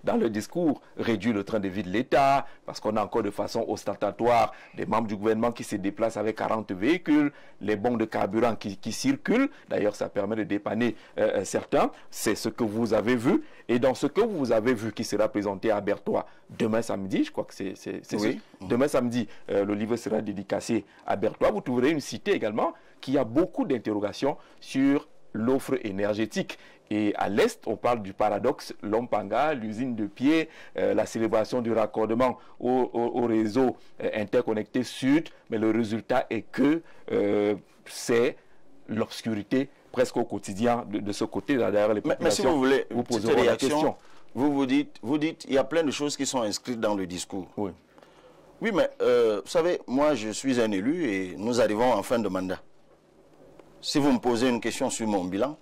dans le discours, réduire le train de vie de l'État, parce qu'on a encore de façon ostentatoire des membres du gouvernement qui se déplacent avec 40 véhicules, les bons de carburant qui circulent. D'ailleurs, ça permet de dépanner certains. C'est ce que vous avez vu. Et dans ce que vous avez vu qui sera présenté à Berthois demain samedi, je crois que c'est oui. Demain samedi, le livre sera dédicacé à Berthois. Vous trouverez une cité également qui a beaucoup d'interrogations sur l'offre énergétique. Et à l'Est, on parle du paradoxe Lompanga, l'usine de pied, la célébration du raccordement au réseau interconnecté Sud. Mais le résultat est que c'est l'obscurité presque au quotidien de ce côté. D'ailleurs, les populations mais si vous voulez, vous petite poseront la réaction, question. vous dites, il y a plein de choses qui sont inscrites dans le discours. Oui. Oui, mais vous savez, moi je suis un élu et nous arrivons en fin de mandat. Si vous me posez une question sur mon bilan,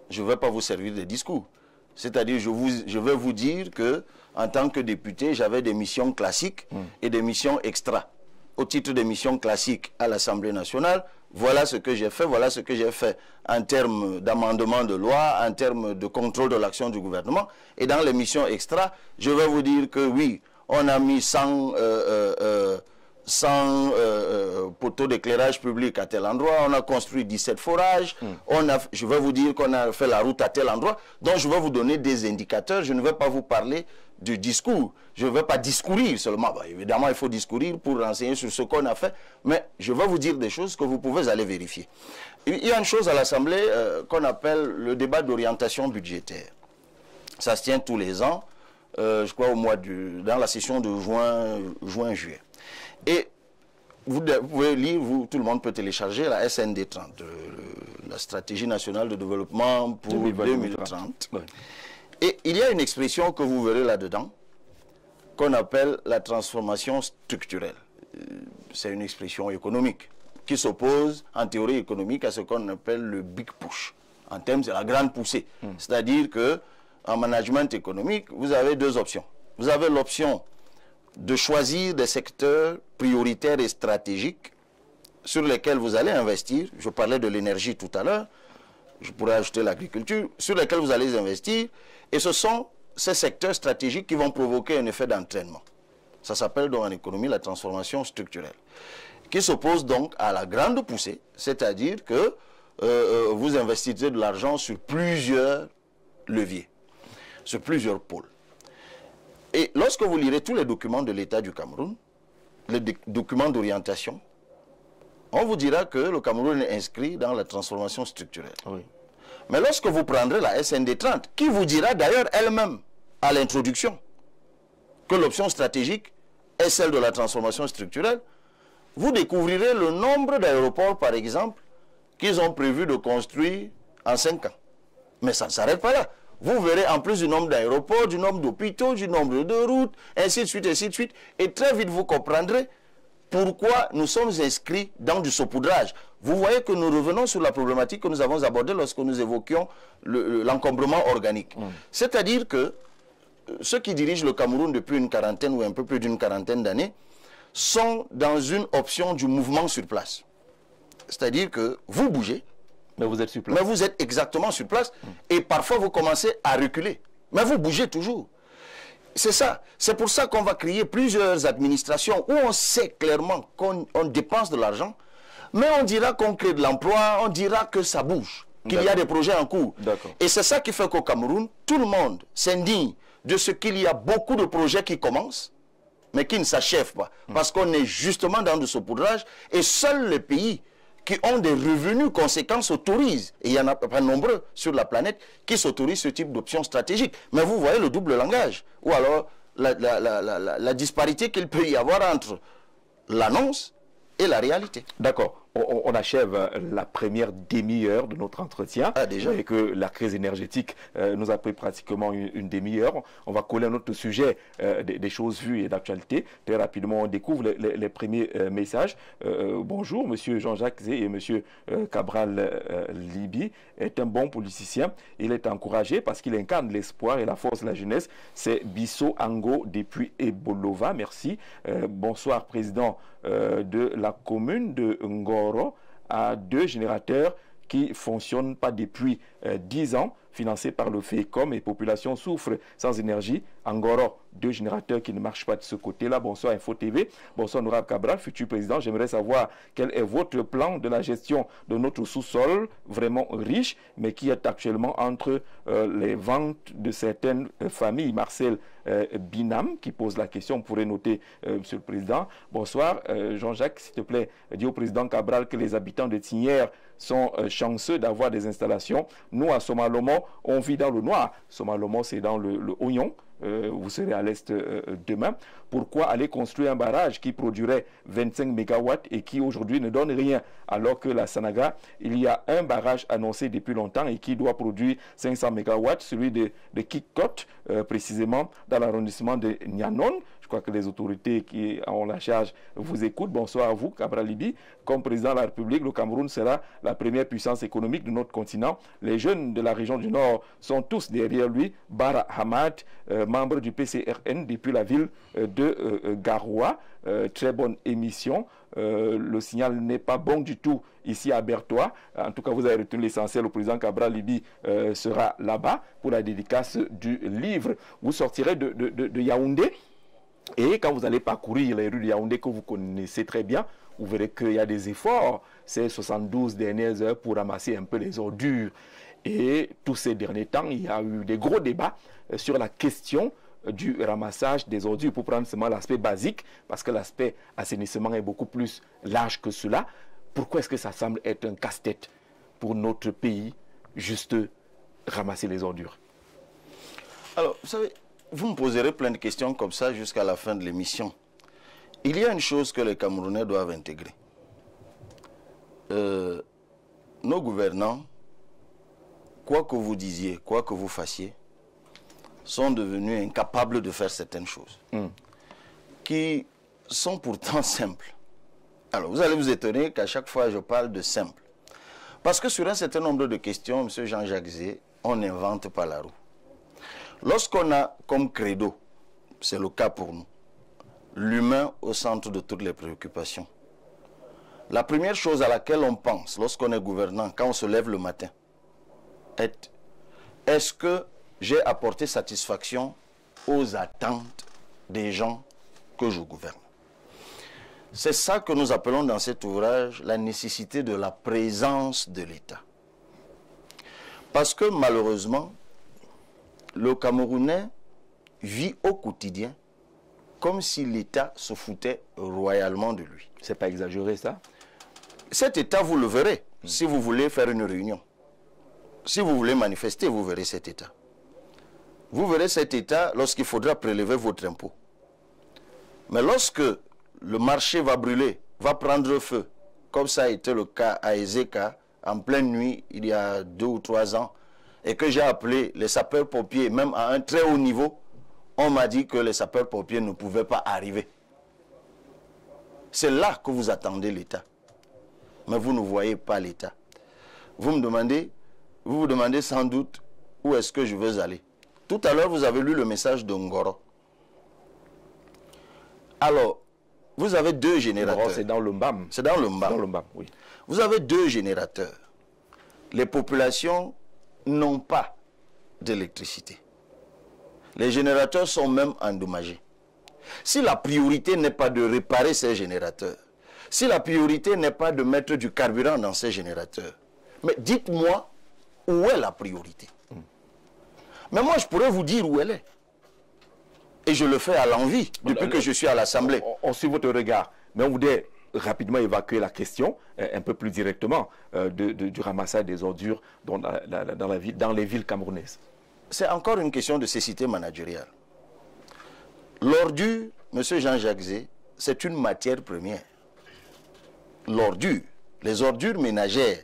je ne vais pas vous servir de discours. C'est-à-dire, je vais vous dire que, en tant que député, j'avais des missions classiques et des missions extra. Au titre des missions classiques à l'Assemblée nationale, voilà ce que j'ai fait, voilà ce que j'ai fait en termes d'amendement de loi, en termes de contrôle de l'action du gouvernement. Et dans les missions extra, je vais vous dire que oui, on a mis 100 poteaux d'éclairage public à tel endroit, on a construit 17 forages, je vais vous dire qu'on a fait la route à tel endroit, donc je vais vous donner des indicateurs, je ne vais pas vous parler du discours, je ne vais pas discourir seulement, bah, évidemment il faut discourir pour renseigner sur ce qu'on a fait, mais je vais vous dire des choses que vous pouvez aller vérifier. Il y a une chose à l'Assemblée qu'on appelle le débat d'orientation budgétaire. Ça se tient tous les ans, je crois dans la session de juin-juillet. Et vous pouvez lire, tout le monde peut télécharger la SND 30, la stratégie nationale de développement pour 2030. Oui. Et il y a une expression que vous verrez là-dedans, qu'on appelle la transformation structurelle. C'est une expression économique qui s'oppose en théorie économique à ce qu'on appelle le big push. En termes de la grande poussée. C'est-à-dire que en management économique, vous avez deux options. Vous avez l'option de choisir des secteurs prioritaires et stratégiques sur lesquels vous allez investir. Je parlais de l'énergie tout à l'heure, je pourrais ajouter l'agriculture, sur lesquels vous allez investir. Et ce sont ces secteurs stratégiques qui vont provoquer un effet d'entraînement. Ça s'appelle donc en économie la transformation structurelle, qui s'oppose donc à la grande poussée, c'est-à-dire que vous investissez de l'argent sur plusieurs leviers, sur plusieurs pôles. Et lorsque vous lirez tous les documents de l'État du Cameroun, les documents d'orientation, on vous dira que le Cameroun est inscrit dans la transformation structurelle. Oui. Mais lorsque vous prendrez la SND 30, qui vous dira d'ailleurs elle-même à l'introduction que l'option stratégique est celle de la transformation structurelle, vous découvrirez le nombre d'aéroports, par exemple, qu'ils ont prévu de construire en 5 ans. Mais ça ne s'arrête pas là. Vous verrez en plus du nombre d'aéroports, du nombre d'hôpitaux, du nombre de routes, ainsi de suite, ainsi de suite. Et très vite, vous comprendrez pourquoi nous sommes inscrits dans du saupoudrage. Vous voyez que nous revenons sur la problématique que nous avons abordée lorsque nous évoquions l'encombrement organique. C'est-à-dire que ceux qui dirigent le Cameroun depuis une quarantaine ou un peu plus d'une quarantaine d'années sont dans une option du mouvement sur place. C'est-à-dire que vous bougez, mais vous êtes sur place. Mais vous êtes exactement sur place et parfois vous commencez à reculer. Mais vous bougez toujours. C'est ça. C'est pour ça qu'on va créer plusieurs administrations où on sait clairement qu'on dépense de l'argent, mais on dira qu'on crée de l'emploi, on dira que ça bouge, qu'il y a des projets en cours. Et c'est ça qui fait qu'au Cameroun, tout le monde s'indigne de ce qu'il y a beaucoup de projets qui commencent, mais qui ne s'achèvent pas. Parce qu'on est justement dans du saupoudrage et seuls les pays qui ont des revenus conséquents s'autorisent, et il y en a pas nombreux sur la planète, qui s'autorisent ce type d'options stratégiques. Mais vous voyez le double langage, ou alors la disparité qu'il peut y avoir entre l'annonce et la réalité. D'accord. On achève la première demi-heure de notre entretien. Ah, déjà. Et que la crise énergétique nous a pris pratiquement une demi-heure. On va coller un autre sujet des choses vues et d'actualité. Très rapidement, on découvre les premiers messages. Bonjour, monsieur Jean-Jacques Zé et monsieur Cabral Libi est un bon politicien. Il est encouragé parce qu'il incarne l'espoir et la force de la jeunesse. C'est Bisso Ango depuis Ebolova. Merci. Bonsoir, président de la commune de Ngoro, à 2 générateurs qui ne fonctionnent pas depuis 10 ans. financé par le FECOM et population souffre sans énergie. En Goro, 2 générateurs qui ne marchent pas de ce côté-là. Bonsoir Info TV. Bonsoir Nourab Cabral, futur président. J'aimerais savoir quel est votre plan de la gestion de notre sous-sol, vraiment riche, mais qui est actuellement entre les ventes de certaines familles. Marcel Binam qui pose la question, on pourrait noter, Monsieur le Président. Bonsoir, Jean-Jacques, s'il te plaît, dis au Président Cabral que les habitants de Tignières sont chanceux d'avoir des installations. Nous, à Somalomo, on vit dans le noir. Somalomo, c'est dans le Oignon. Vous serez à l'est demain. Pourquoi aller construire un barrage qui produirait 25 MW et qui aujourd'hui ne donne rien, alors que la Sanaga, il y a un barrage annoncé depuis longtemps et qui doit produire 500 MW, celui de Kikot, précisément dans l'arrondissement de Nyanon. Je crois que les autorités qui ont la charge vous écoutent. Bonsoir à vous, Cabral Libi. Comme président de la République, le Cameroun sera la première puissance économique de notre continent. Les jeunes de la région du Nord sont tous derrière lui. Bara Hamad, membre du PCRN depuis la ville de Garoua. Très bonne émission. Le signal n'est pas bon du tout ici à Bertois. En tout cas, vous avez retenu l'essentiel. Le président Cabral Libi sera là-bas pour la dédicace du livre. Vous sortirez de Yaoundé. Et quand vous allez parcourir les rues de Yaoundé que vous connaissez très bien, vous verrez qu'il y a des efforts ces 72 dernières heures pour ramasser un peu les ordures. Et tous ces derniers temps, il y a eu des gros débats sur la question du ramassage des ordures, pour prendre seulement l'aspect basique, parce que l'aspect assainissement est beaucoup plus large que cela. Pourquoi est-ce que ça semble être un casse-tête pour notre pays, juste ramasser les ordures? Alors, vous savez, vous me poserez plein de questions comme ça jusqu'à la fin de l'émission. Il y a une chose que les Camerounais doivent intégrer. Nos gouvernants, quoi que vous disiez, quoi que vous fassiez, sont devenus incapables de faire certaines choses qui sont pourtant simples. Alors, vous allez vous étonner qu'à chaque fois je parle de simple. Parce que sur un certain nombre de questions, M. Jean-Jacques Zé, on n'invente pas la roue. Lorsqu'on a comme credo, c'est le cas pour nous, l'humain au centre de toutes les préoccupations, la première chose à laquelle on pense lorsqu'on est gouvernant, quand on se lève le matin, est-ce que j'ai apporté satisfaction aux attentes des gens que je gouverne? C'est ça que nous appelons dans cet ouvrage la nécessité de la présence de l'État. Parce que malheureusement, le Camerounais vit au quotidien comme si l'État se foutait royalement de lui. C'est pas exagéré ça? Cet État, vous le verrez si vous voulez faire une réunion. Si vous voulez manifester, vous verrez cet État. Vous verrez cet État lorsqu'il faudra prélever votre impôt. Mais lorsque le marché va brûler, va prendre feu, comme ça a été le cas à Ezeka, en pleine nuit, il y a 2 ou 3 ans, et que j'ai appelé les sapeurs-pompiers, même à un très haut niveau, on m'a dit que les sapeurs-pompiers ne pouvaient pas arriver. C'est là que vous attendez l'État. Mais vous ne voyez pas l'État. Vous vous demandez sans doute où est-ce que je veux aller. Tout à l'heure, vous avez lu le message de Ngoro. Alors, vous avez 2 générateurs. C'est dans le Mbam. C'est dans le Mbam. Dans le Mbam, oui. Vous avez 2 générateurs. Les populations n'ont pas d'électricité. Les générateurs sont même endommagés. Si la priorité n'est pas de réparer ces générateurs, si la priorité n'est pas de mettre du carburant dans ces générateurs, mais dites-moi où est la priorité. Mais moi, je pourrais vous dire où elle est. Et je le fais à l'envi depuis que je suis à l'Assemblée. On suit votre regard, mais on voudrait rapidement évacuer la question, un peu plus directement, du ramassage des ordures dans les villes camerounaises. C'est encore une question de cécité managériale. L'ordure, M. Jean-Jacques Zé, c'est une matière première. L'ordure, les ordures ménagères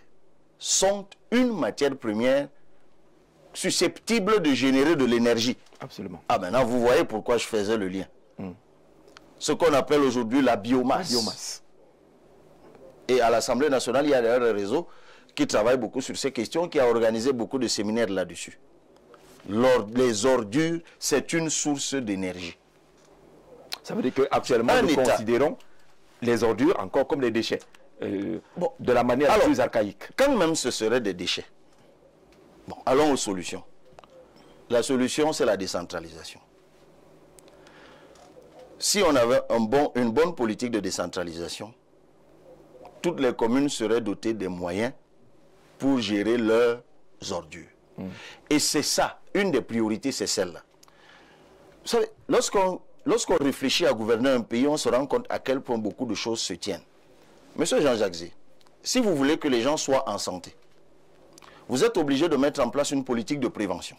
sont une matière première susceptible de générer de l'énergie. Absolument. Ah, maintenant, vous voyez pourquoi je faisais le lien. Ce qu'on appelle aujourd'hui la biomasse. La biomasse. Et à l'Assemblée nationale, il y a d'ailleurs un réseau qui travaille beaucoup sur ces questions, qui a organisé beaucoup de séminaires là-dessus. Les ordures, c'est une source d'énergie. Ça veut dire qu'actuellement, nous considérons les ordures encore comme des déchets, de la manière plus archaïque. Quand même ce serait des déchets. Bon, allons aux solutions. La solution, c'est la décentralisation. Si on avait une bonne politique de décentralisation, toutes les communes seraient dotées des moyens pour gérer leurs ordures. Et c'est ça, une des priorités, c'est celle-là. Vous savez, lorsqu'on réfléchit à gouverner un pays, on se rend compte à quel point beaucoup de choses se tiennent. Monsieur Jean-Jacques Zé, si vous voulez que les gens soient en santé, vous êtes obligé de mettre en place une politique de prévention.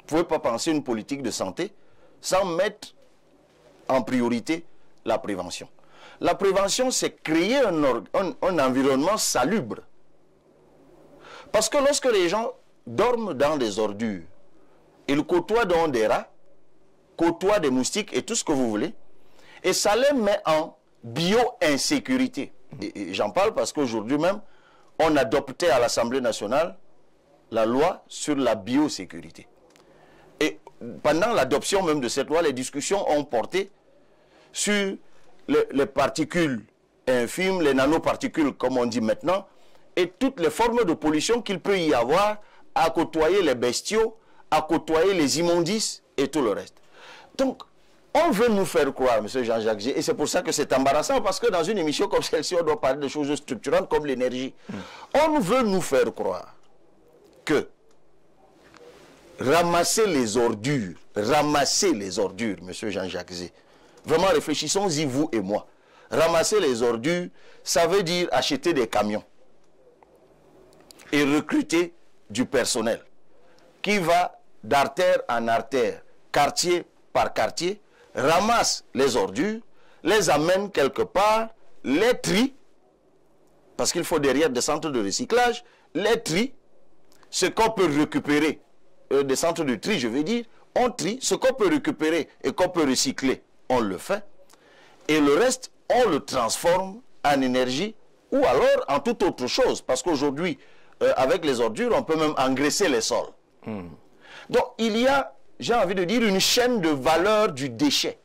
Vous ne pouvez pas penser une politique de santé sans mettre en priorité la prévention. La prévention, c'est créer un environnement salubre. Parce que lorsque les gens dorment dans des ordures, ils côtoient dans des rats, côtoient des moustiques et tout ce que vous voulez, et ça les met en bio-insécurité. Et j'en parle parce qu'aujourd'hui même, on adoptait à l'Assemblée nationale la loi sur la biosécurité. Et pendant l'adoption même de cette loi, les discussions ont porté sur les particules infimes, les nanoparticules comme on dit maintenant, et toutes les formes de pollution qu'il peut y avoir à côtoyer les bestiaux, à côtoyer les immondices et tout le reste. Donc, on veut nous faire croire, M. Jean-Jacques Zé, et c'est pour ça que c'est embarrassant, parce que dans une émission comme celle-ci, on doit parler de choses structurantes comme l'énergie. On veut nous faire croire que ramasser les ordures, M. Jean-Jacques Zé, vraiment réfléchissons-y, vous et moi. Ramasser les ordures, ça veut dire acheter des camions et recruter du personnel qui va d'artère en artère, quartier par quartier, ramasse les ordures, les amène quelque part, les trie, parce qu'il faut derrière des centres de recyclage, les trie, ce qu'on peut récupérer, des centres de tri, je veux dire, on trie, ce qu'on peut récupérer et qu'on peut recycler, on le fait, et le reste, on le transforme en énergie ou alors en toute autre chose, parce qu'aujourd'hui, avec les ordures, on peut même engraisser les sols. Donc, il y a, j'ai envie de dire, une chaîne de valeur du déchet.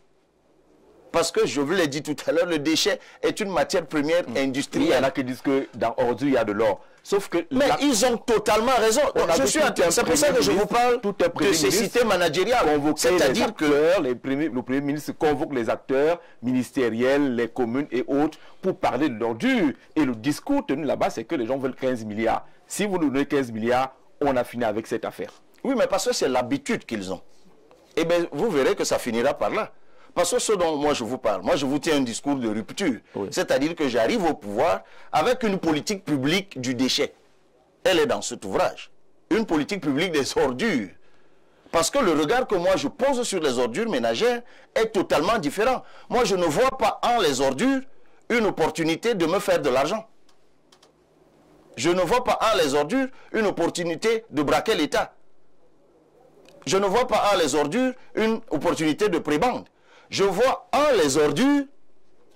Parce que, je vous l'ai dit tout à l'heure, le déchet est une matière première industrielle. Il y en a qui disent que dans ordures, il y a de l'or. Sauf que... Mais ils ont totalement raison. C'est pour ça que je vous parle de cécité managériale. C'est-à-dire que le Premier ministre convoque les acteurs ministériels, les communes et autres pour parler de l'ordure. Et le discours tenu là-bas, c'est que les gens veulent 15 milliards. Si vous nous donnez 15 milliards, on a fini avec cette affaire. Oui, mais parce que c'est l'habitude qu'ils ont. Eh bien, vous verrez que ça finira par là. Parce que ce dont moi je vous parle, moi je vous tiens un discours de rupture. Oui. C'est-à-dire que j'arrive au pouvoir avec une politique publique du déchet. Elle est dans cet ouvrage. Une politique publique des ordures. Parce que le regard que moi je pose sur les ordures ménagères est totalement différent. Moi je ne vois pas en les ordures une opportunité de me faire de l'argent. Je ne vois pas en les ordures une opportunité de braquer l'État. Je ne vois pas en les ordures une opportunité de prébande. Je vois en les ordures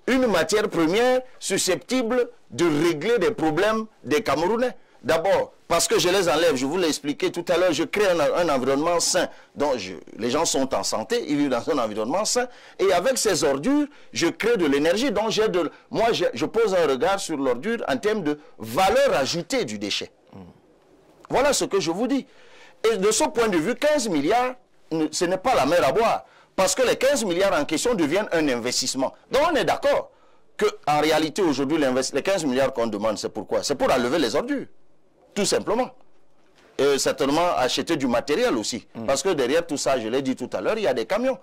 une matière première susceptible de régler des problèmes des Camerounais. D'abord, parce que je les enlève, je vous l'ai expliqué tout à l'heure, je crée un environnement sain. Donc les gens sont en santé, ils vivent dans un environnement sain. Et avec ces ordures, je crée de l'énergie. Donc moi, je pose un regard sur l'ordure en termes de valeur ajoutée du déchet. Voilà ce que je vous dis. Et de ce point de vue, 15 milliards, ce n'est pas la mer à boire. Parce que les 15 milliards en question deviennent un investissement. Donc on est d'accord qu'en réalité, aujourd'hui, les 15 milliards qu'on demande, c'est pourquoi? C'est pour enlever les ordures. Tout simplement. Et certainement acheter du matériel aussi. Parce que derrière tout ça, je l'ai dit tout à l'heure, il y a des camions.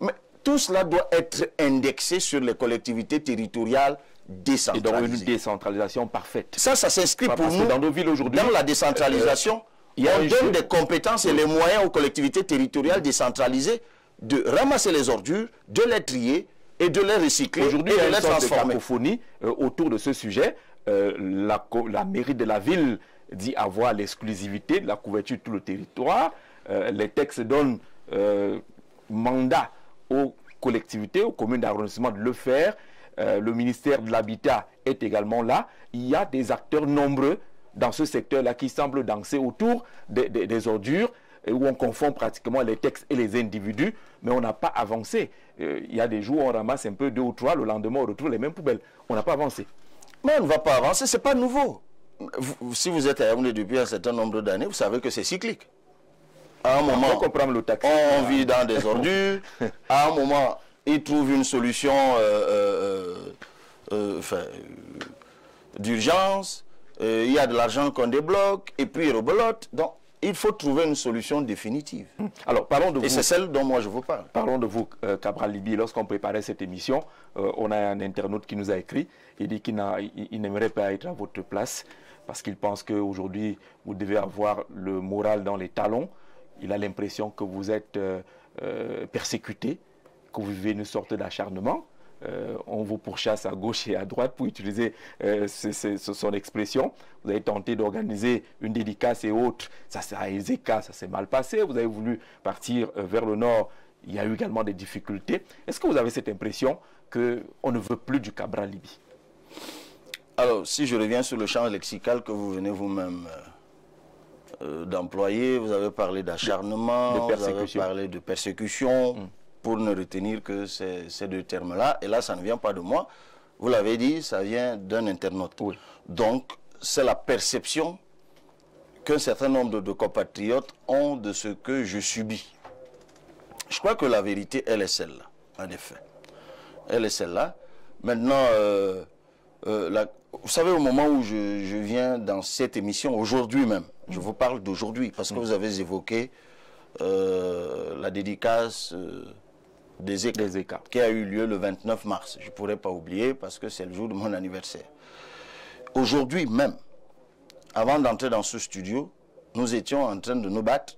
Mais tout cela doit être indexé sur les collectivités territoriales décentralisées. Et donc une décentralisation parfaite. Ça s'inscrit pour nous dans nos villes aujourd'hui. Dans la décentralisation, on donne des compétences et les moyens aux collectivités territoriales décentralisées de ramasser les ordures, de les trier et de les recycler. Aujourd'hui, il y a une sorte de cacophonie autour de ce sujet. La mairie de la ville dit avoir l'exclusivité de la couverture de tout le territoire. Les textes donnent mandat aux collectivités, aux communes d'arrondissement de le faire. Le ministère de l'Habitat est également là. Il y a des acteurs nombreux dans ce secteur-là qui semblent danser autour des ordures, où on confond pratiquement les textes et les individus, mais on n'a pas avancé. Il y a des jours où on ramasse un peu 2 ou 3, le lendemain on retrouve les mêmes poubelles. On n'a pas avancé. Mais on ne va pas avancer, ce n'est pas nouveau. Si vous êtes à Yaoundé depuis un certain nombre d'années, vous savez que c'est cyclique. À un moment, le taxi. on vit dans des ordures. À un moment, ils trouvent une solution d'urgence. Il y a de l'argent qu'on débloque et puis ils rebelotent. Donc, il faut trouver une solution définitive. Alors, parlons de vous. Et c'est celle dont moi je vous parle. Parlons de vous, Cabral Libye. Lorsqu'on préparait cette émission, on a un internaute qui nous a écrit. Il dit qu'il n'aimerait pas être à votre place parce qu'il pense qu'aujourd'hui, vous devez avoir le moral dans les talons. Il a l'impression que vous êtes persécuté, que vous vivez une sorte d'acharnement. On vous pourchasse à gauche et à droite pour utiliser son expression. Vous avez tenté d'organiser une dédicace et autres. Ça à Ezeka, ça s'est mal passé. Vous avez voulu partir vers le nord. Il y a eu également des difficultés. Est-ce que vous avez cette impression qu'on ne veut plus du Cabral Libye? Alors, si je reviens sur le champ lexical que vous venez vous-même d'employer, vous avez parlé d'acharnement, vous avez parlé de persécution. Pour ne retenir que ces deux termes-là. Et là, ça ne vient pas de moi. Vous l'avez dit, ça vient d'un internaute. Oui. Donc, c'est la perception qu'un certain nombre de compatriotes ont de ce que je subis. Je crois que la vérité, elle est celle-là, en effet. Elle est celle-là. Maintenant, vous savez, au moment où je viens dans cette émission, aujourd'hui même, je vous parle d'aujourd'hui, parce que vous avez évoqué la dédicace... des écarts, qui a eu lieu le 29 mars. Je ne pourrais pas oublier parce que c'est le jour de mon anniversaire. Aujourd'hui même, avant d'entrer dans ce studio, nous étions en train de nous battre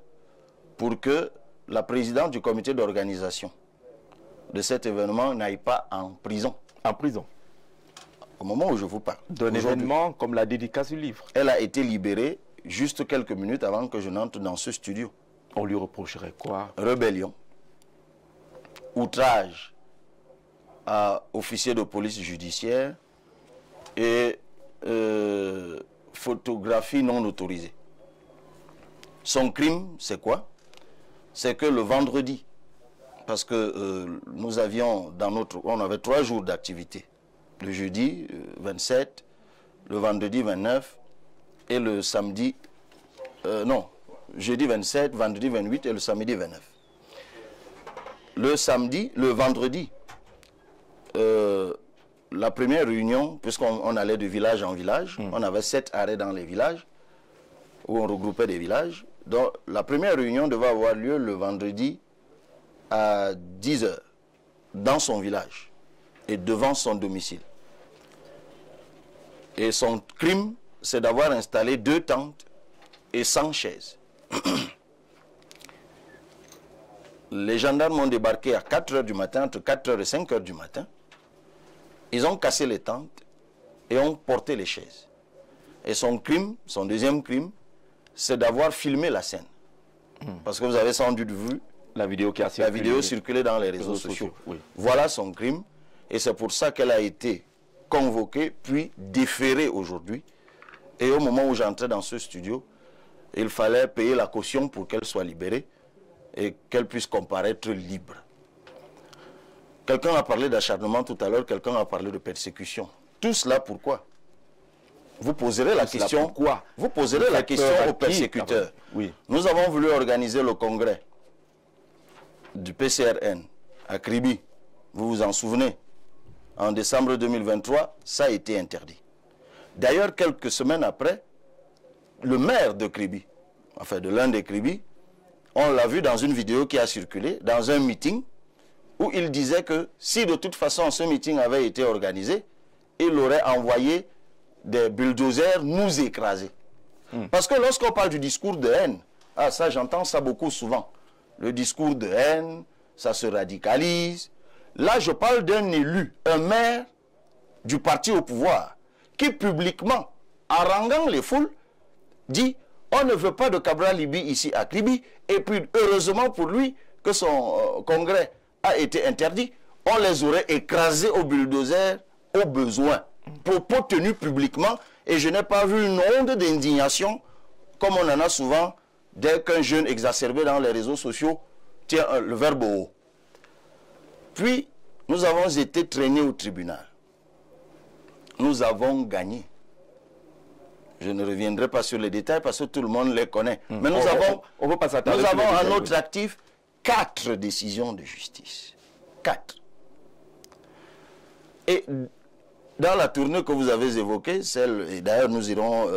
pour que la présidente du comité d'organisation de cet événement n'aille pas en prison. En prison. Au moment où je vous parle. D'un événement comme la dédicace du livre. Elle a été libérée juste quelques minutes avant que je n'entre dans ce studio. On lui reprocherait quoi? Rébellion. Outrage à officier de police judiciaire et photographie non autorisée. Son crime, c'est quoi? C'est que le vendredi, parce que nous avions on avait 3 jours d'activité. Le jeudi 27, le vendredi 29 et le samedi, jeudi 27, vendredi 28 et le samedi 29. Le vendredi, la première réunion, puisqu'on allait de village en village, on avait 7 arrêts dans les villages, où on regroupait des villages. Donc la première réunion devait avoir lieu le vendredi à 10 h, dans son village, et devant son domicile. Et son crime, c'est d'avoir installé 2 tentes et 100 chaises. Les gendarmes ont débarqué à 4 h du matin, entre 4 h et 5 h du matin. Ils ont cassé les tentes et ont porté les chaises. Et son crime, son deuxième crime, c'est d'avoir filmé la scène. Parce que vous avez sans doute vu la vidéo qui a circulé. La vidéo circulée dans les réseaux sociaux. Oui. Voilà son crime. Et c'est pour ça qu'elle a été convoquée, puis déférée aujourd'hui. Et au moment où j'entrais dans ce studio, il fallait payer la caution pour qu'elle soit libérée et qu'elle puisse comparaître libre. Quelqu'un a parlé d'acharnement tout à l'heure, quelqu'un a parlé de persécution. Tout cela pourquoi? Vous poserez la question. Pourquoi? Vous poserez la question aux persécuteurs. Oui. Nous avons voulu organiser le congrès du PCRN à Kribi. Vous vous en souvenez? En décembre 2023, ça a été interdit. D'ailleurs, quelques semaines après, le maire de Kribi, enfin de l'un des Kribi, on l'a vu dans une vidéo qui a circulé, dans un meeting, où il disait que si de toute façon ce meeting avait été organisé, il aurait envoyé des bulldozers nous écraser. Parce que lorsqu'on parle du discours de haine, ça j'entends ça beaucoup souvent, le discours de haine, ça se radicalise. Là je parle d'un élu, un maire du parti au pouvoir, qui publiquement, en haranguant les foules, dit on ne veut pas de Cabral Libye ici à Kribi, et puis heureusement pour lui que son congrès a été interdit, on les aurait écrasés au bulldozer au besoin. Propos tenus publiquement, et je n'ai pas vu une onde d'indignation comme on en a souvent dès qu'un jeune exacerbé dans les réseaux sociaux tient le verbe au haut. Puis nous avons été traînés au tribunal. Nous avons gagné. Je ne reviendrai pas sur les détails parce que tout le monde les connaît. Mais nous on veut pas s'attarder nous sur les avons à détails, notre actif 4 décisions de justice. 4. Et dans la tournée que vous avez évoquée, et d'ailleurs nous irons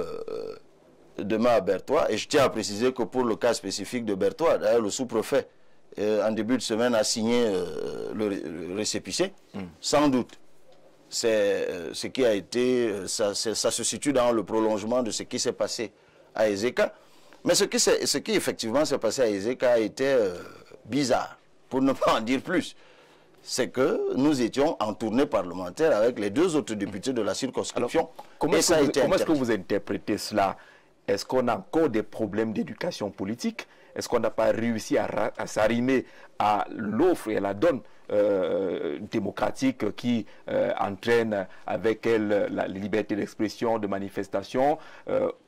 demain à Berthois, et je tiens à préciser que pour le cas spécifique de Berthois, d'ailleurs le sous-préfet, en début de semaine, a signé le récépissé, sans doute. C'est ce qui a été, ça se situe dans le prolongement de ce qui s'est passé à Ezeka. Mais ce qui effectivement s'est passé à Ezeka a été bizarre, pour ne pas en dire plus. C'est que nous étions en tournée parlementaire avec les 2 autres députés de la circonscription. Alors, comment est-ce que vous interprétez cela? Est-ce qu'on a encore des problèmes d'éducation politique? Est-ce qu'on n'a pas réussi à s'arrimer à l'offre et à la donne démocratique qui entraîne avec elle la liberté d'expression, de manifestation,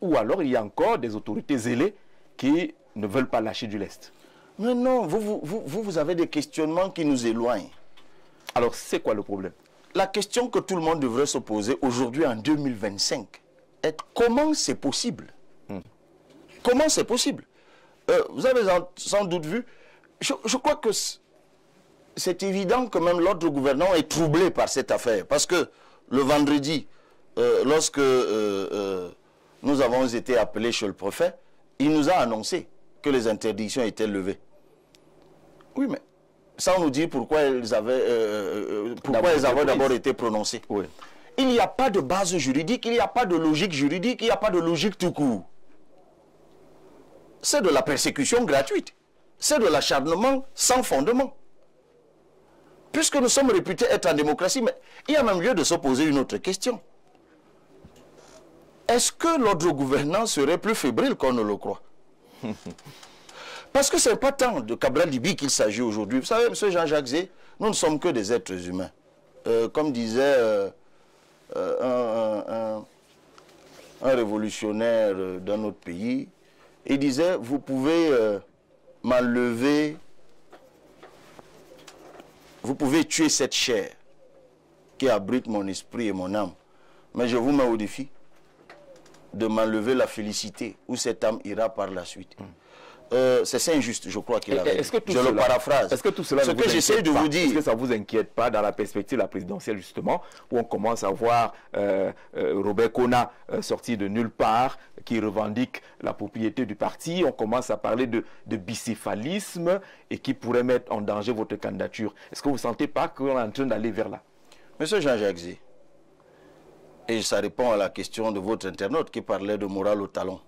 ou alors il y a encore des autorités zélées qui ne veulent pas lâcher du lest? Mais non, vous avez des questionnements qui nous éloignent. Alors c'est quoi le problème? La question que tout le monde devrait se poser aujourd'hui en 2025 est comment c'est possible? Comment c'est possible? Vous avez sans doute vu, je crois que c'est évident que même l'ordre gouvernant est troublé par cette affaire. Parce que le vendredi, lorsque nous avons été appelés chez le préfet, il nous a annoncé que les interdictions étaient levées. Oui, mais sans nous dire pourquoi elles avaient d'abord été prononcées. Oui. Il n'y a pas de base juridique, il n'y a pas de logique juridique, il n'y a pas de logique tout court. C'est de la persécution gratuite. C'est de l'acharnement sans fondement. Puisque nous sommes réputés être en démocratie, mais il y a même lieu de se poser une autre question. Est-ce que l'ordre gouvernant serait plus fébrile qu'on ne le croit? Parce que ce n'est pas tant de Cabral Libi qu'il s'agit aujourd'hui. Vous savez, M. Jean-Jacques Zé, nous ne sommes que des êtres humains. Comme disait un révolutionnaire dans notre pays, il disait, vous pouvez m'enlever, vous pouvez tuer cette chair qui abrite mon esprit et mon âme, mais je vous mets au défi de m'enlever la félicité où cette âme ira par la suite. C'est injuste, je crois qu'il avait dit. Je le paraphrase. Est-ce que tout cela ce que j'essaie de vous dire... Est-ce que ça ne vous inquiète pas dans la perspective de la présidentielle, justement, où on commence à voir Robert Kona sorti de nulle part, qui revendique la propriété du parti, on commence à parler de bicéphalisme et qui pourrait mettre en danger votre candidature. Est-ce que vous ne sentez pas qu'on est en train d'aller vers là? Monsieur Jean-Jacques Zé, et ça répond à la question de votre internaute qui parlait de morale au talon.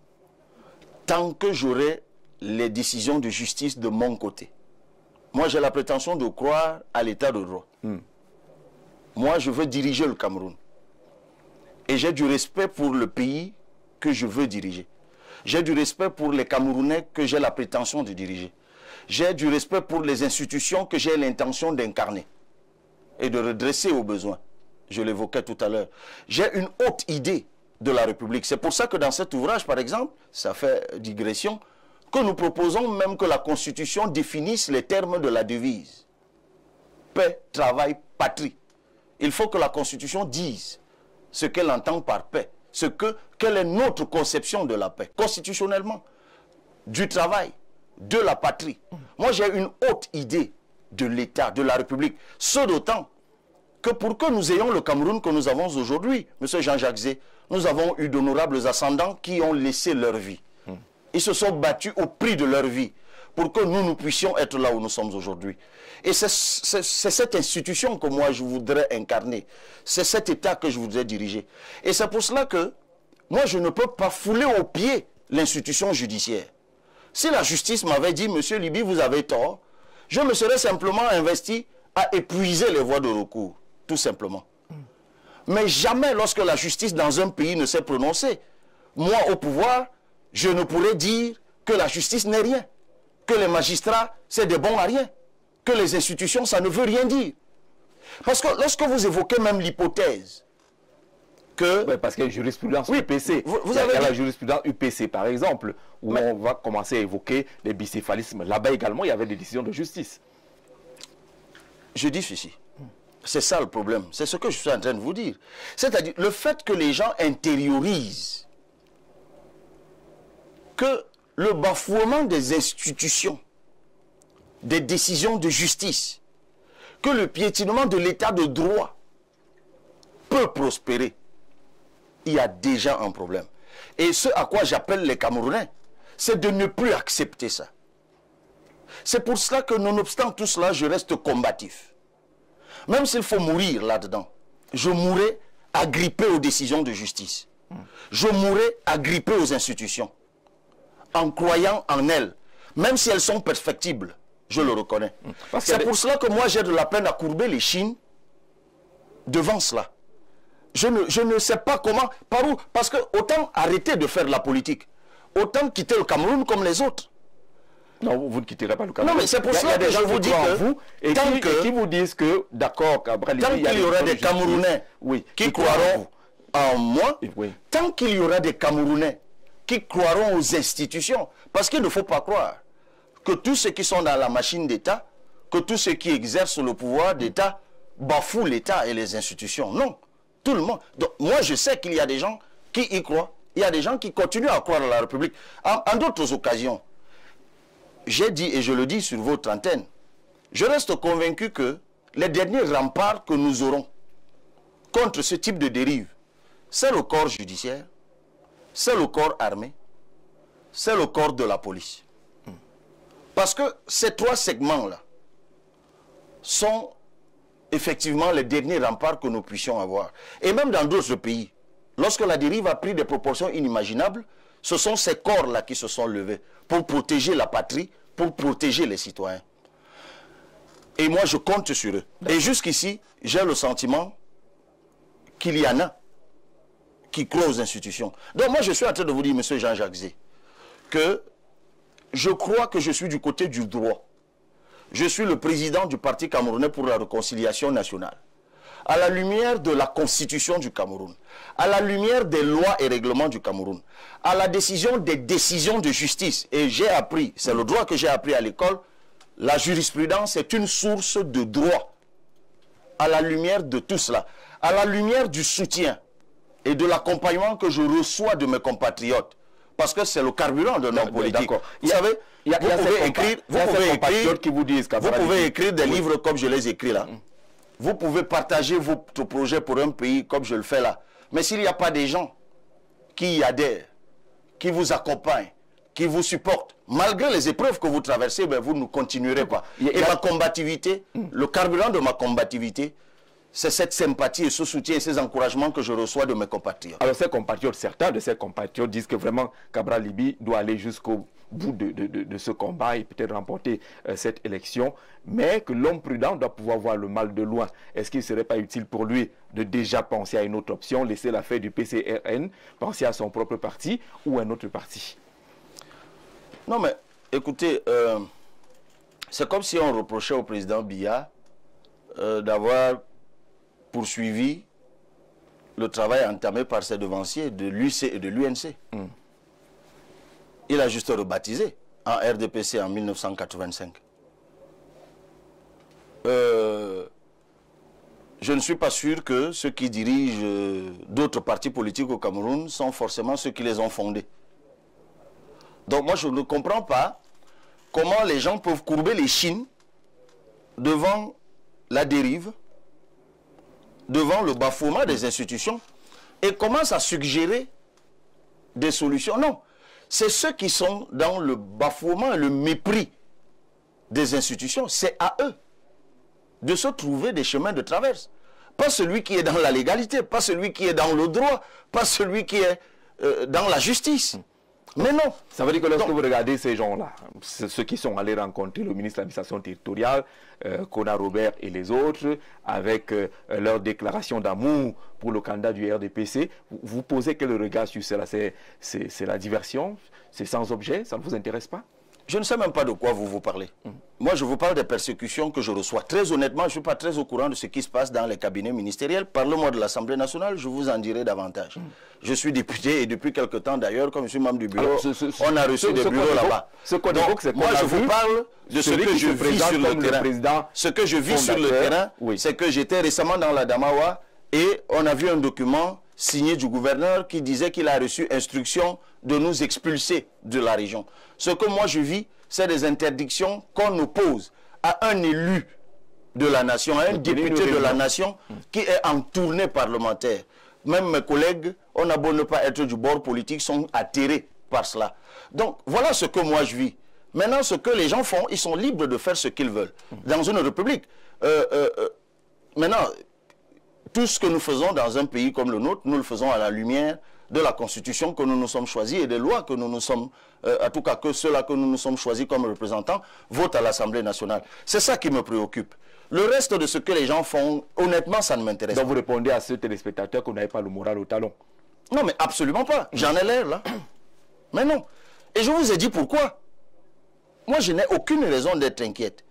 Tant que j'aurai les décisions de justice de mon côté, moi j'ai la prétention de croire à l'état de droit. Moi je veux diriger le Cameroun. Et j'ai du respect pour le pays que je veux diriger. J'ai du respect pour les Camerounais que j'ai la prétention de diriger. J'ai du respect pour les institutions que j'ai l'intention d'incarner et de redresser aux besoins. Je l'évoquais tout à l'heure. J'ai une haute idée de la République. C'est pour ça que dans cet ouvrage, par exemple, ça fait digression, que nous proposons même que la Constitution définisse les termes de la devise. Paix, travail, patrie. Il faut que la Constitution dise ce qu'elle entend par paix. Quelle est notre conception de la paix, constitutionnellement, du travail, de la patrie. Moi, j'ai une haute idée de l'État, de la République. Ce d'autant que pour que nous ayons le Cameroun que nous avons aujourd'hui, M. Jean-Jacques Zé, nous avons eu d'honorables ascendants qui ont laissé leur vie. Ils se sont battus au prix de leur vie pour que nous puissions être là où nous sommes aujourd'hui. Et c'est cette institution que moi je voudrais incarner. C'est cet État que je voudrais diriger. Et c'est pour cela que moi je ne peux pas fouler au pied l'institution judiciaire. Si la justice m'avait dit, Monsieur Libi, vous avez tort, je me serais simplement investi à épuiser les voies de recours, tout simplement. Mais jamais lorsque la justice dans un pays ne s'est prononcée, moi au pouvoir, je ne pourrais dire que la justice n'est rien, que les magistrats, c'est des bons à rien, que les institutions, ça ne veut rien dire. Parce que lorsque vous évoquez même l'hypothèse que... Oui, parce qu'il y a une jurisprudence UPC. Vous il y avez a la jurisprudence UPC, par exemple, où on va commencer à évoquer les bicéphalismes. Là-bas également, il y avait des décisions de justice. Je dis ceci. C'est ça le problème. C'est ce que je suis en train de vous dire. C'est-à-dire le fait que les gens intériorisent que le bafouement des institutions, des décisions de justice, que le piétinement de l'état de droit peut prospérer, il y a déjà un problème. Et ce à quoi j'appelle les Camerounais, c'est de ne plus accepter ça. C'est pour cela que, nonobstant tout cela, je reste combatif. Même s'il faut mourir là-dedans, je mourrai agrippé aux décisions de justice. Je mourrai agrippé aux institutions, en croyant en elles, même si elles sont perfectibles, je le reconnais. C'est pour cela que moi j'ai de la peine à courber les chines devant cela. Je ne sais pas comment, par où, parce que autant arrêter de faire de la politique, autant quitter le Cameroun comme les autres. Non, vous ne quitterez pas le Cameroun. Non, mais c'est pour ça que je vous dis que vous et qui vous disent que, d'accord, Cabral, tant qu'il y aura des Camerounais qui croiront en moi, tant qu'il y aura des Camerounais qui croiront aux institutions, parce qu'il ne faut pas croire que tous ceux qui sont dans la machine d'État, que tous ceux qui exercent le pouvoir d'État bafouent l'État et les institutions. Non, tout le monde. Donc, moi, je sais qu'il y a des gens qui y croient. Il y a des gens qui continuent à croire à la République. En d'autres occasions, j'ai dit, et je le dis sur votre antenne, je reste convaincu que les derniers remparts que nous aurons contre ce type de dérive, c'est le corps judiciaire, c'est le corps armé, c'est le corps de la police. Parce que ces trois segments-là sont effectivement les derniers remparts que nous puissions avoir. Et même dans d'autres pays, lorsque la dérive a pris des proportions inimaginables, ce sont ces corps-là qui se sont levés pour protéger la patrie, pour protéger les citoyens. Et moi, je compte sur eux. Et jusqu'ici, j'ai le sentiment qu'il y en a qui croient aux institutions. Donc moi, je suis en train de vous dire, M. Jean-Jacques Zé, que je crois que je suis du côté du droit. Je suis le président du Parti camerounais pour la réconciliation nationale. À la lumière de la constitution du Cameroun, à la lumière des lois et règlements du Cameroun, à la décision des décisions de justice, et j'ai appris, c'est le droit que j'ai appris à l'école, la jurisprudence est une source de droit. À la lumière de tout cela, à la lumière du soutien et de l'accompagnement que je reçois de mes compatriotes, parce que c'est le carburant de notre politique. Vous savez, vous pouvez écrire des livres comme je les écris là. Vous pouvez partager votre projet pour un pays comme je le fais là. Mais s'il n'y a pas des gens qui y adhèrent, qui vous accompagnent, qui vous supportent, malgré les épreuves que vous traversez, ben vous ne continuerez pas. Et ma combativité, le carburant de ma combativité, c'est cette sympathie et ce soutien et ces encouragements que je reçois de mes compatriotes. Alors ces compatriotes, certains de ces compatriotes disent que vraiment Cabral Libby doit aller jusqu'au bout de ce combat et peut-être remporter cette élection, mais que l'homme prudent doit pouvoir voir le mal de loin. Est-ce qu'il ne serait pas utile pour lui de déjà penser à une autre option, laisser l'affaire du PCRN, penser à son propre parti ou un autre parti? Non mais, écoutez, c'est comme si on reprochait au président Biya d'avoir poursuivi le travail entamé par ses devanciers de l'UC et de l'UNC. Il a juste rebaptisé en RDPC en 1985. Je ne suis pas sûr que ceux qui dirigent d'autres partis politiques au Cameroun sont forcément ceux qui les ont fondés. Donc moi je ne comprends pas comment les gens peuvent courber les chines devant la dérive, devant le bafouement des institutions et commencent à suggérer des solutions. Non, c'est ceux qui sont dans le bafouement et le mépris des institutions, c'est à eux de se trouver des chemins de traverse. Pas celui qui est dans la légalité, pas celui qui est dans le droit, pas celui qui est dans la justice. Mais non. Ça veut dire que lorsque vous regardez ces gens-là, ceux qui sont allés rencontrer le ministre de l'administration territoriale, Kona Robert et les autres, avec leur déclaration d'amour pour le candidat du RDPC, vous posez quel regard sur cela? C'est la diversion? C'est sans objet? Ça ne vous intéresse pas? Je ne sais même pas de quoi vous parlez. Moi, je vous parle des persécutions que je reçois. Très honnêtement, je ne suis pas très au courant de ce qui se passe dans les cabinets ministériels. Parlez-moi de l'Assemblée nationale, je vous en dirai davantage. Je suis député et depuis quelque temps d'ailleurs, comme je suis membre du bureau, on a reçu des bureaux là-bas. Moi, je vous parle de ce que je vis sur le terrain. Ce que je vis sur le terrain, c'est que j'étais récemment dans la Damawa et on a vu un document signé du gouverneur qui disait qu'il a reçu instruction de nous expulser de la région. Ce que moi je vis, c'est des interdictions qu'on oppose à un élu de la nation, à un député de la nation qui est en tournée parlementaire. Même mes collègues, on a beau ne pas être du bord politique, sont atterrés par cela. Donc voilà ce que moi je vis. Maintenant, ce que les gens font, ils sont libres de faire ce qu'ils veulent. Dans une république, maintenant, tout ce que nous faisons dans un pays comme le nôtre, nous le faisons à la lumière de la Constitution que nous nous sommes choisis et des lois que nous nous sommes, en tout cas que ceux-là que nous nous sommes choisis comme représentants, votent à l'Assemblée nationale. C'est ça qui me préoccupe. Le reste de ce que les gens font, honnêtement, ça ne m'intéresse pas. Donc vous répondez à ce téléspectateur qu'on n'avait pas le moral au talon. Non, mais absolument pas. J'en ai l'air là. Mais non. Et je vous ai dit pourquoi. Moi, je n'ai aucune raison d'être inquiète.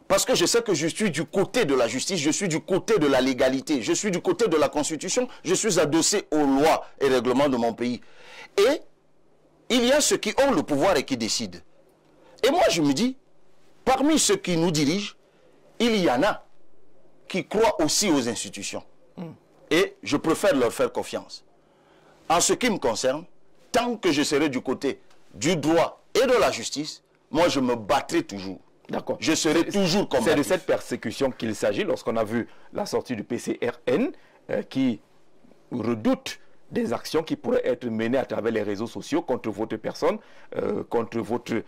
Parce que je sais que je suis du côté de la justice, je suis du côté de la légalité, je suis du côté de la Constitution, je suis adossé aux lois et règlements de mon pays. Et il y a ceux qui ont le pouvoir et qui décident. Et moi, je me dis, parmi ceux qui nous dirigent, il y en a qui croient aussi aux institutions. Et je préfère leur faire confiance. En ce qui me concerne, tant que je serai du côté du droit et de la justice, moi, je me battrai toujours. D'accord. Je serai toujours combatif. C'est de cette persécution qu'il s'agit lorsqu'on a vu la sortie du PCRN qui redoute des actions qui pourraient être menées à travers les réseaux sociaux contre votre personne, contre votre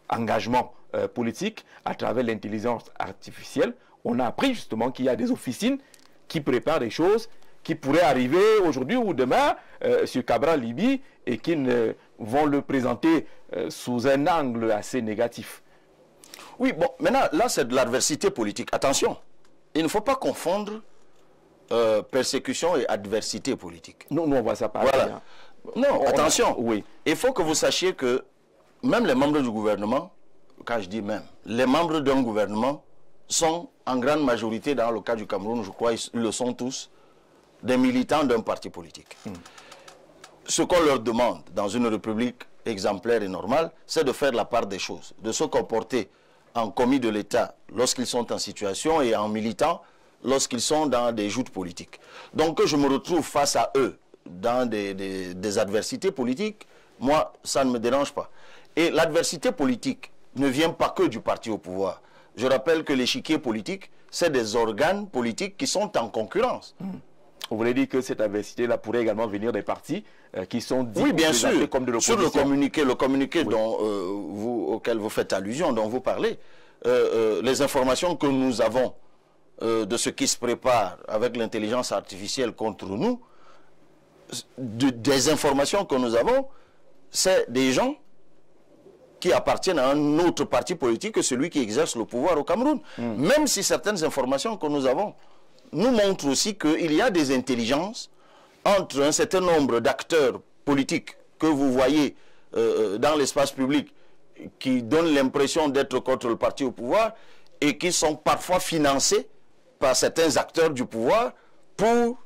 engagement politique à travers l'intelligence artificielle. On a appris justement qu'il y a des officines qui préparent des choses qui pourraient arriver aujourd'hui ou demain sur Cabral Libye et qui vont le présenter sous un angle assez négatif. Oui, bon, maintenant, là, c'est de l'adversité politique. Attention, il ne faut pas confondre persécution et adversité politique. Non, on voit ça pareil. Voilà. Non, attention. Oui. Il faut que vous sachiez que même les membres du gouvernement, quand je dis même, les membres d'un gouvernement sont en grande majorité, dans le cas du Cameroun, je crois, ils le sont tous, des militants d'un parti politique. Ce qu'on leur demande dans une république exemplaire et normale, c'est de faire la part des choses, de se comporter en commis de l'État lorsqu'ils sont en situation et en militant lorsqu'ils sont dans des joutes politiques. Donc que je me retrouve face à eux dans des adversités politiques, moi, ça ne me dérange pas. Et l'adversité politique ne vient pas que du parti au pouvoir. Je rappelle que l'échiquier politique, c'est des organes politiques qui sont en concurrence. Vous voulez dire que cette adversité-là pourrait également venir des partis qui sont dits oui, bien sûr, comme de l'opposition. Sur le communiqué oui. Auquel vous faites allusion, dont vous parlez, les informations que nous avons de ce qui se prépare avec l'intelligence artificielle contre nous, des informations que nous avons, c'est des gens qui appartiennent à un autre parti politique que celui qui exerce le pouvoir au Cameroun. Même si certaines informations que nous avons nous montrent aussi qu'il y a des intelligences entre un certain nombre d'acteurs politiques que vous voyez dans l'espace public qui donnent l'impression d'être contre le parti au pouvoir et qui sont parfois financés par certains acteurs du pouvoir pour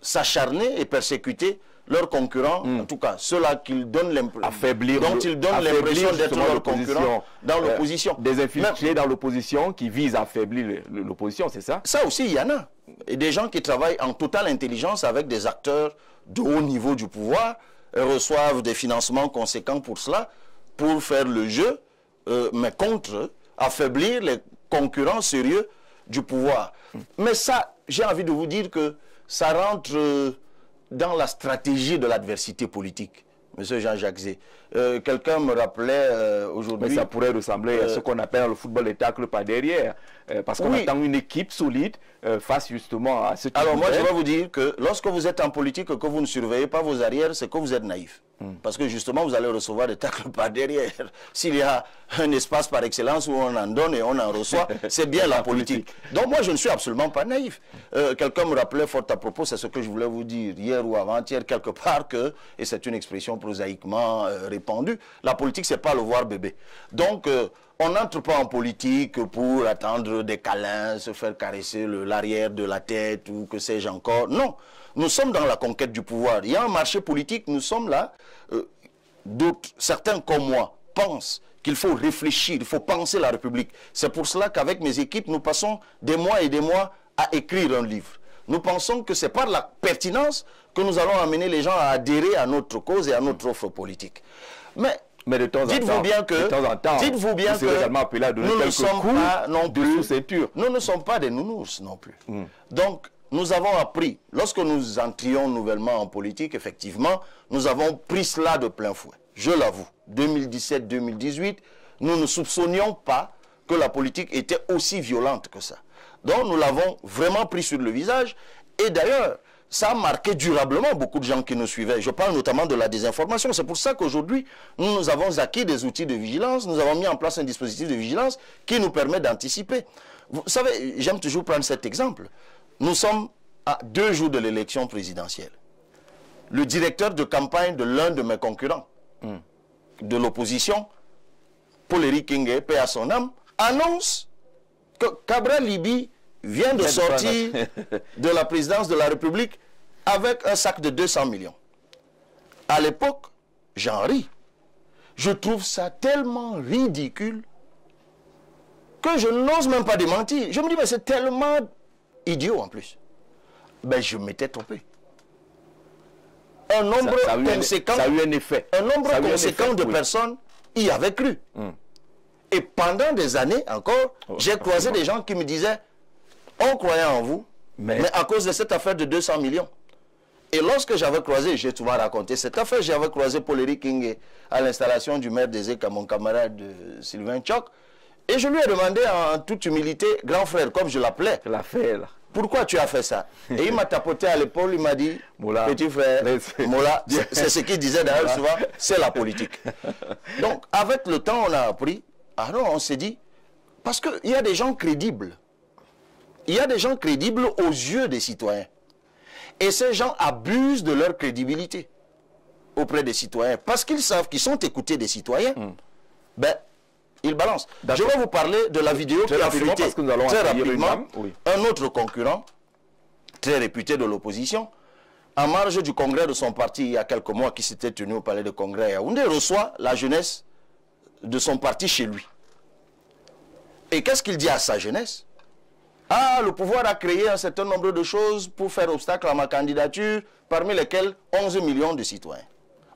s'acharner et persécuter leurs concurrents, en tout cas ceux-là qu'ils donnent dont ils donnent l'impression d'être leurs concurrents dans l'opposition. Des infiltrés dans l'opposition qui visent à affaiblir l'opposition, c'est ça? Ça aussi, il y en a. Et des gens qui travaillent en totale intelligence avec des acteurs de haut niveau du pouvoir, reçoivent des financements conséquents pour cela, pour faire le jeu, mais contre eux, affaiblir les concurrents sérieux du pouvoir. Mais ça, j'ai envie de vous dire que ça rentre dans la stratégie de l'adversité politique, Monsieur Jean-Jacques Zé. Quelqu'un me rappelait aujourd'hui... Mais ça pourrait ressembler à ce qu'on appelle le football des tacles par derrière, parce qu'on attend une équipe solide face justement à ce type. Alors moi, je vais vous dire que lorsque vous êtes en politique et que vous ne surveillez pas vos arrières, c'est que vous êtes naïf. Parce que justement, vous allez recevoir des tacles par derrière. S'il y a un espace par excellence où on en donne et on en reçoit, c'est bien la politique. Donc moi, je ne suis absolument pas naïf. Quelqu'un me rappelait fort à propos, c'est ce que je voulais vous dire hier ou avant-hier, quelque part, que, et c'est une expression prosaïquement répandue, la politique, c'est pas le voir bébé. Donc, on n'entre pas en politique pour attendre des câlins, se faire caresser l'arrière de la tête ou que sais-je encore. Non, nous sommes dans la conquête du pouvoir. Il y a un marché politique, nous sommes là. Certains comme moi pensent qu'il faut réfléchir, il faut penser la République. C'est pour cela qu'avec mes équipes, nous passons des mois et des mois à écrire un livre. nous pensons que c'est par la pertinence que nous allons amener les gens à adhérer à notre cause et à notre offre politique. Mais de temps en temps, dites-vous bien que, nous ne sommes pas non plus, nous ne sommes pas des nounous non plus. Donc, nous avons appris, lorsque nous entrions nouvellement en politique, effectivement, nous avons pris cela de plein fouet. Je l'avoue, 2017-2018, nous ne soupçonnions pas que la politique était aussi violente que ça. Donc, nous l'avons vraiment pris sur le visage. Et d'ailleurs, ça a marqué durablement beaucoup de gens qui nous suivaient. Je parle notamment de la désinformation. C'est pour ça qu'aujourd'hui, nous avons acquis des outils de vigilance. Nous avons mis en place un dispositif de vigilance qui nous permet d'anticiper. Vous savez, j'aime toujours prendre cet exemple. Nous sommes à 2 jours de l'élection présidentielle. Le directeur de campagne de l'un de mes concurrents de l'opposition, Paul-Éric Kingé, paix à son âme, annonce que Cabral Liby vient de sortir de la présidence de la République avec un sac de 200 millions. À l'époque, j'en ris. Je trouve ça tellement ridicule que je n'ose même pas démentir. Je me dis, mais c'est tellement idiot en plus. Ben, je m'étais trompé. Un nombre conséquent, ça a eu un effet. Un nombre conséquent de personnes y avaient cru. Et pendant des années encore, j'ai croisé des gens qui me disaient, on croyait en vous, mais à cause de cette affaire de 200 millions. Et lorsque j'avais croisé, j'ai souvent raconté cette affaire, j'avais croisé Paul-Éric Kingé à l'installation du maire des Écs, mon camarade Sylvain Tchok, et je lui ai demandé en toute humilité, grand frère, comme je l'appelais, pourquoi tu as fait ça? Et il m'a tapoté à l'épaule, il m'a dit, Moula, petit frère, Moula, c'est ce qu'il disait d'ailleurs souvent, c'est la politique. Donc, avec le temps, on a appris, alors on s'est dit, parce qu'il y a des gens crédibles. Il y a des gens crédibles aux yeux des citoyens. Et ces gens abusent de leur crédibilité auprès des citoyens. Parce qu'ils savent qu'ils sont écoutés des citoyens, ben, ils balancent. Je vais vous parler de la vidéo qui a fuité très rapidement. Un autre concurrent, très réputé de l'opposition, en marge du congrès de son parti il y a quelques mois, qui s'était tenu au palais de congrès à Yaoundé, reçoit la jeunesse de son parti chez lui. Et qu'est-ce qu'il dit à sa jeunesse? Ah, le pouvoir a créé un certain nombre de choses pour faire obstacle à ma candidature, parmi lesquelles 11 millions de citoyens.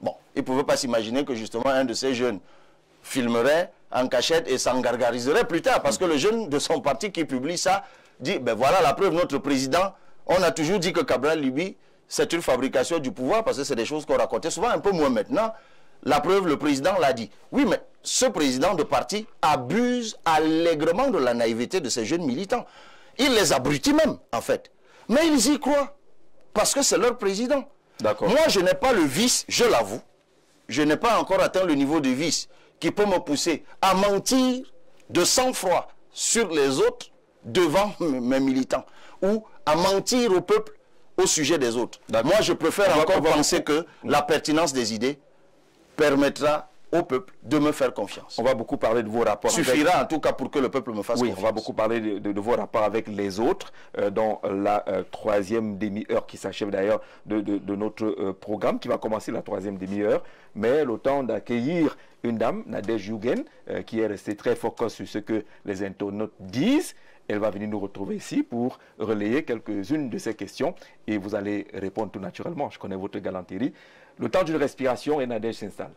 Bon, il ne pouvait pas s'imaginer que justement un de ces jeunes filmerait en cachette et s'en gargariserait plus tard, parce que le jeune de son parti qui publie ça dit, ben voilà la preuve, notre président, on a toujours dit que Cabral Liby, c'est une fabrication du pouvoir, parce que c'est des choses qu'on racontait souvent, un peu moins maintenant. La preuve, le président l'a dit. Oui, mais ce président de parti abuse allègrement de la naïveté de ces jeunes militants. Il les abrutit même, en fait. Mais ils y croient, parce que c'est leur président. Moi, je n'ai pas le vice, je l'avoue. Je n'ai pas encore atteint le niveau de vice qui peut me pousser à mentir de sang-froid sur les autres devant mes militants, ou à mentir au peuple au sujet des autres. Moi, je préfère encore penser que la pertinence des idées permettra au peuple de me faire confiance. On va beaucoup parler de vos rapports. Suffira en tout cas pour que le peuple me fasse confiance. On va beaucoup parler de vos rapports avec les autres dans la troisième demi-heure qui s'achève d'ailleurs de notre programme, qui va commencer la troisième demi-heure. Mais le temps d'accueillir une dame, Nadège Yougen, qui est restée très focus sur ce que les internautes disent. Elle va venir nous retrouver ici pour relayer quelques-unes de ces questions et vous allez répondre tout naturellement. Je connais votre galanterie. Le temps d'une respiration et Nadège s'installe.